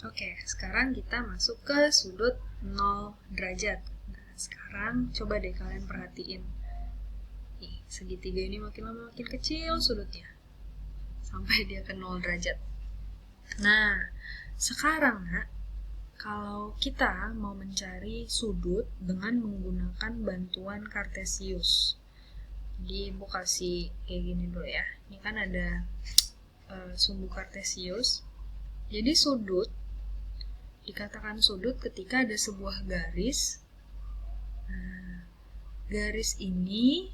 Oke, sekarang kita masuk ke sudut 0 derajat. Nah, sekarang coba deh kalian perhatiin. Nih, segitiga ini makin lama makin kecil sudutnya. Sampai dia ke 0 derajat. Nah, sekarang kalau kita mau mencari sudut dengan menggunakan bantuan Kartesius. Jadi, Bu kasih kayak gini dulu ya. Ini kan ada sumbu Kartesius. Jadi sudut dikatakan sudut ketika ada sebuah garis. Nah, garis ini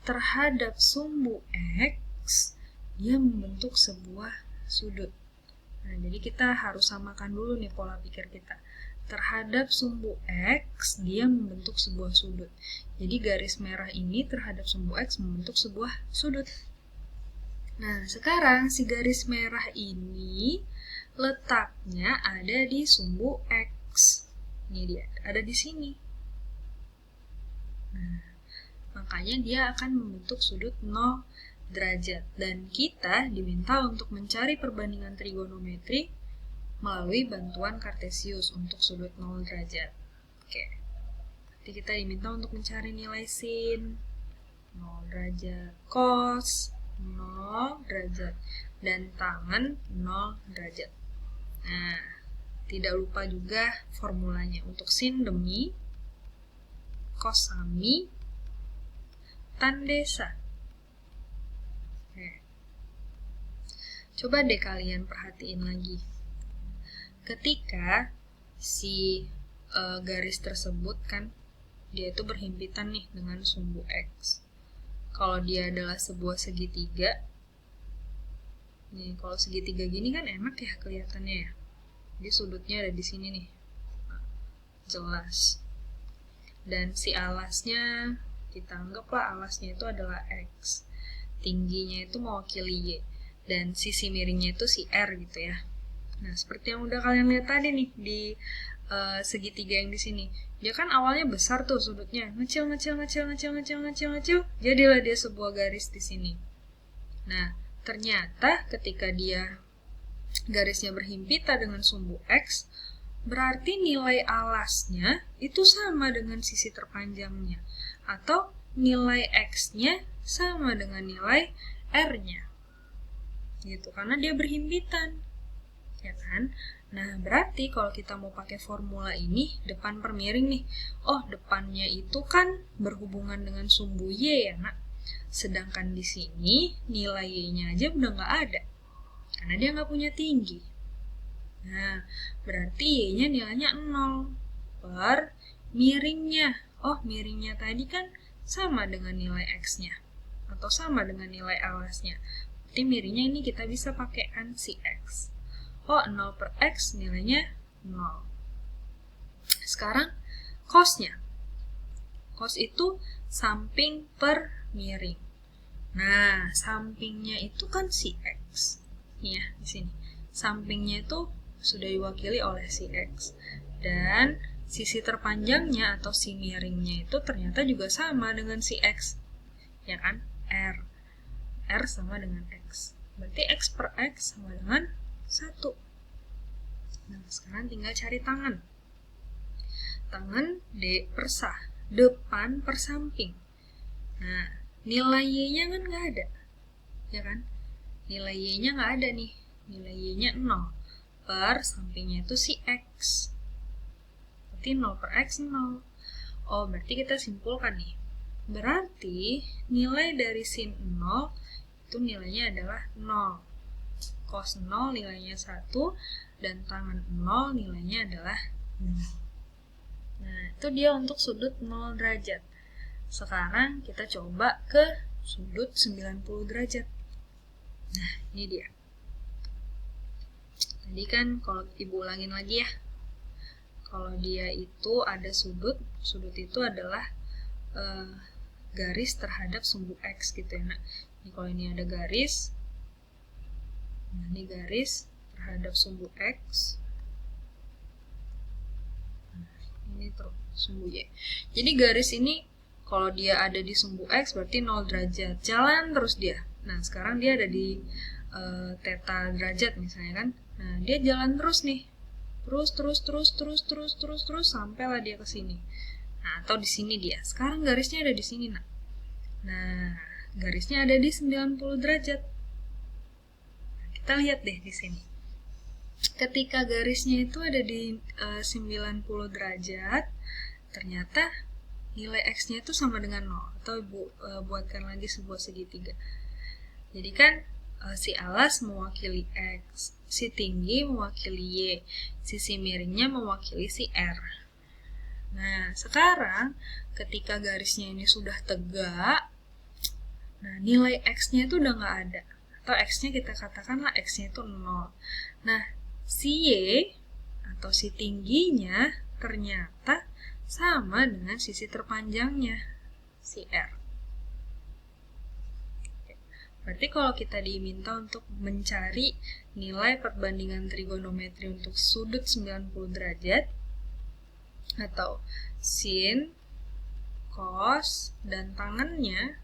terhadap sumbu X, dia membentuk sebuah sudut. Nah, jadi kita harus samakan dulu nih pola pikir kita. Terhadap sumbu X, dia membentuk sebuah sudut. Jadi garis merah ini terhadap sumbu X membentuk sebuah sudut. Nah, sekarang si garis merah ini letaknya ada di sumbu X. Ini dia, ada di sini. Nah, makanya dia akan membentuk sudut 0 derajat. Dan kita diminta untuk mencari perbandingan trigonometri melalui bantuan Kartesius untuk sudut 0 derajat. Oke. Jadi kita diminta untuk mencari nilai sin 0 derajat, cos 0 derajat, dan tangen 0 derajat. Nah, tidak lupa juga formulanya untuk sin demi, cos sami, tan desa. Coba deh kalian perhatiin lagi. Ketika si garis tersebut kan, dia itu berhimpitan nih dengan sumbu X. Kalau dia adalah sebuah segitiga, nih kalau segitiga gini kan enak ya kelihatannya ya. Jadi sudutnya ada di sini nih, jelas. Dan si alasnya, kita anggaplah alasnya itu adalah X. Tingginya itu mewakili Y. Dan sisi miringnya itu si R gitu ya. Nah, seperti yang udah kalian lihat tadi nih di segitiga yang di sini. Dia kan awalnya besar tuh sudutnya, ngecil, jadilah dia sebuah garis di sini. Nah, ternyata ketika dia garisnya berhimpitan dengan sumbu X, berarti nilai alasnya itu sama dengan sisi terpanjangnya, atau nilai X-nya sama dengan nilai R-nya. Gitu, karena dia berhimpitan. Ya kan? Nah, berarti kalau kita mau pakai formula ini, depan per miring nih. Oh, depannya itu kan berhubungan dengan sumbu Y ya, nak. Sedangkan di sini, nilai Y-nya aja udah nggak ada. Karena dia nggak punya tinggi. Nah, berarti Y-nya nilainya 0 per miringnya. Oh, miringnya tadi kan sama dengan nilai X-nya. Atau sama dengan nilai alasnya. Berarti miringnya ini kita bisa pakai kan si X. Oh, 0 per X nilainya 0. Sekarang cosnya. Cos itu samping per miring. Nah, sampingnya itu kan si X. Nih ya, di sini. Sampingnya itu sudah diwakili oleh si X. Dan sisi terpanjangnya atau si miringnya itu ternyata juga sama dengan si X. Ya kan? R. R sama dengan X. Berarti X per X sama dengan 1. Nah, sekarang tinggal cari tangan. Tangan D per sah, depan per samping. Nah, nilai Y-nya kan nggak ada. Ya kan? Nilai Y-nya nggak ada nih. Nilai Y-nya 0. Per sampingnya itu si X. Berarti 0 per X 0. Oh, berarti kita simpulkan nih. Berarti nilai dari sin 0 itu nilainya adalah 0. Cos 0 nilainya 1, dan tangan 0 nilainya adalah 0. Nah, itu dia untuk sudut 0 derajat. Sekarang kita coba ke sudut 90 derajat. Nah, ini dia. Tadi kan kalau ibu ulangin lagi ya. Kalau dia itu ada sudut itu adalah garis terhadap sumbu X gitu ya. Nah, ini kalau ini ada garis, nah, ini garis terhadap sumbu X. Nah, ini tuh sumbu Y. Jadi garis ini kalau dia ada di sumbu X berarti 0 derajat. Jalan terus dia. Nah, sekarang dia ada di theta derajat misalnya kan. Nah, dia jalan terus nih. Terus sampailah dia ke sini. Nah, atau di sini dia. Sekarang garisnya ada di sini, Nak. Nah, garisnya ada di 90 derajat. Nah, kita lihat deh di sini. Ketika garisnya itu ada di 90 derajat, ternyata nilai X-nya itu sama dengan 0. Atau buatkan lagi sebuah segitiga. Jadi kan si alas mewakili X, si tinggi mewakili Y, sisi miringnya mewakili si R. Nah, sekarang ketika garisnya ini sudah tegak, nah nilai X-nya itu udah nggak ada. Atau X-nya kita katakanlah X-nya itu 0. Nah, si Y atau si tingginya ternyata sama dengan sisi terpanjangnya, si R. Berarti kalau kita diminta untuk mencari nilai perbandingan trigonometri untuk sudut 90 derajat, atau sin, cos, dan tangannya,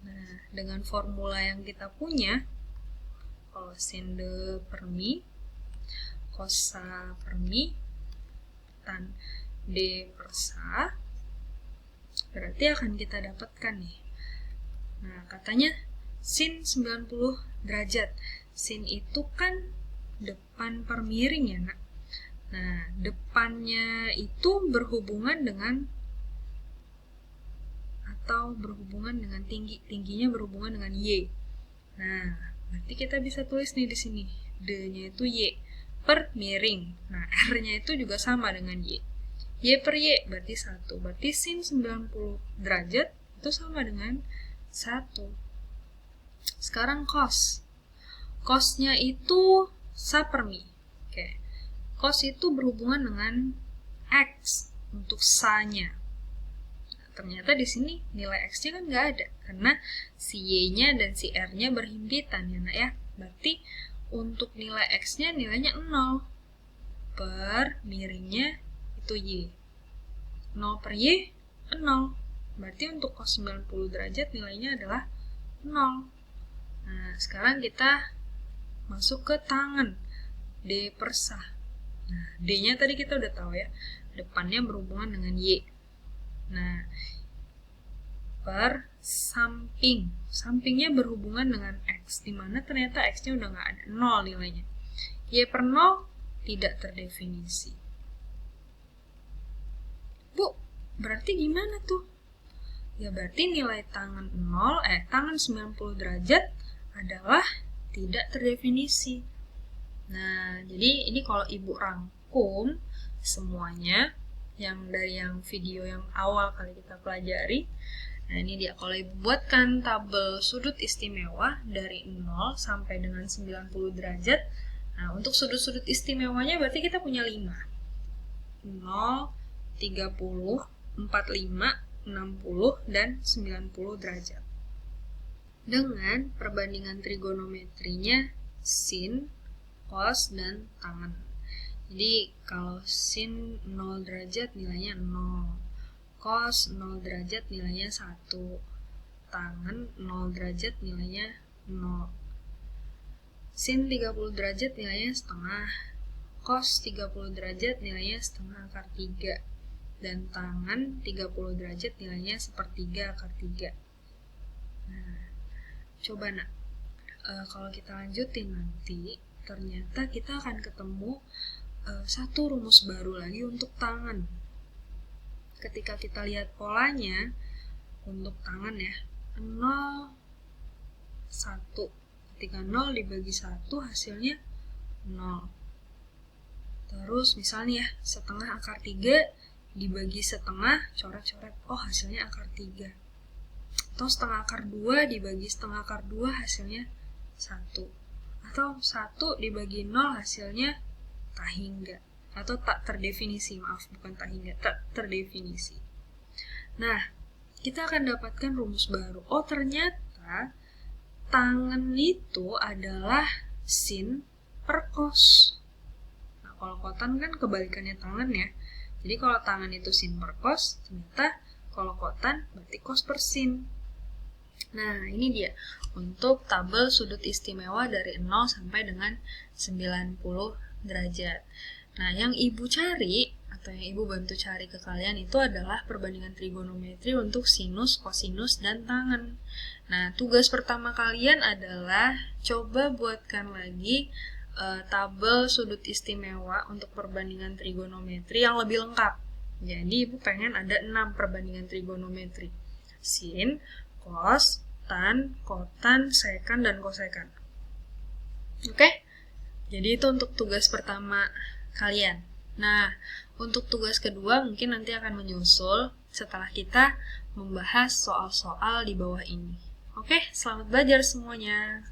nah, dengan formula yang kita punya, kalau sin de per mi, cosa per mi, tan d per sa, berarti akan kita dapatkan nih. Nah, katanya sin 90 derajat. Sin itu kan depan per miring ya, Nak. Nah, depannya itu berhubungan dengan tinggi. Tingginya berhubungan dengan Y. Nah, berarti kita bisa tulis nih di sini. D-nya itu Y per miring. Nah, R-nya itu juga sama dengan Y. Y per Y berarti 1. Berarti sin 90 derajat itu sama dengan 1. Sekarang cos. Cosnya itu sa per mi. Oke. Cos itu berhubungan dengan X untuk sa-nya. Nah, ternyata di sini nilai X-nya kan nggak ada. Karena si Y-nya dan si R-nya berhimpitan ya, Nak ya. Berarti untuk nilai X-nya nilainya 0. Per miringnya itu Y. 0 per Y, 0. Berarti untuk cos 90 derajat nilainya adalah 0. Nah, sekarang kita masuk ke tangan. D per sa. Nah, D-nya tadi kita udah tahu ya. Depannya berhubungan dengan Y. Nah, per samping. Sampingnya berhubungan dengan X. Dimana ternyata X-nya udah nggak ada. 0 nilainya. Y per 0 tidak terdefinisi. Bu, berarti gimana tuh? Ya berarti nilai tangan 90 derajat adalah tidak terdefinisi. Nah, jadi ini kalau Ibu rangkum semuanya dari yang video yang awal kali kita pelajari. Nah, ini dia. Kalau Ibu buatkan tabel sudut istimewa dari 0 sampai dengan 90 derajat. Nah, untuk sudut-sudut istimewanya berarti kita punya 5. 0, 30, 45, 60, dan 90 derajat. Dengan perbandingan trigonometrinya sin, cos, dan tangan. Jadi kalau sin 0 derajat nilainya 0, cos 0 derajat nilainya 1, tangan 0 derajat nilainya 0. Sin 30 derajat nilainya setengah, cos 30 derajat nilainya setengah akar 3. Dan tangan 30 derajat nilainya sepertiga akar 3. Nah, coba Nak, kalau kita lanjutin nanti, ternyata kita akan ketemu satu rumus baru lagi untuk tangan. Ketika kita lihat polanya, untuk tangan ya, 0, 1. Ketika 0 dibagi 1 hasilnya 0. Terus misalnya ya, setengah akar 3 dibagi setengah, coret-coret, oh hasilnya akar 3. Atau setengah akar 2 dibagi setengah akar 2 hasilnya 1. Atau 1 dibagi 0 hasilnya tak hingga. Atau tak terdefinisi, bukan tak hingga, tak terdefinisi. Nah, kita akan dapatkan rumus baru. Oh, ternyata tangan itu adalah sin per cos. Nah, kalau kotan kan kebalikannya tangan ya. Jadi kalau tangan itu sin per cos, ternyata kalau kotan berarti cos per sin. Nah, ini dia untuk tabel sudut istimewa dari 0 sampai dengan 90 derajat. Nah, yang Ibu cari atau yang Ibu bantu cari ke kalian itu adalah perbandingan trigonometri untuk sinus, kosinus, dan tangen. Nah, tugas pertama kalian adalah coba buatkan lagi tabel sudut istimewa untuk perbandingan trigonometri yang lebih lengkap. Jadi, Ibu pengen ada 6 perbandingan trigonometri. Sin, cos, tan, kotan, sekan, dan kosekan. Oke? Jadi itu untuk tugas pertama kalian. Nah, untuk tugas kedua mungkin nanti akan menyusul setelah kita membahas soal-soal di bawah ini. Oke, selamat belajar semuanya.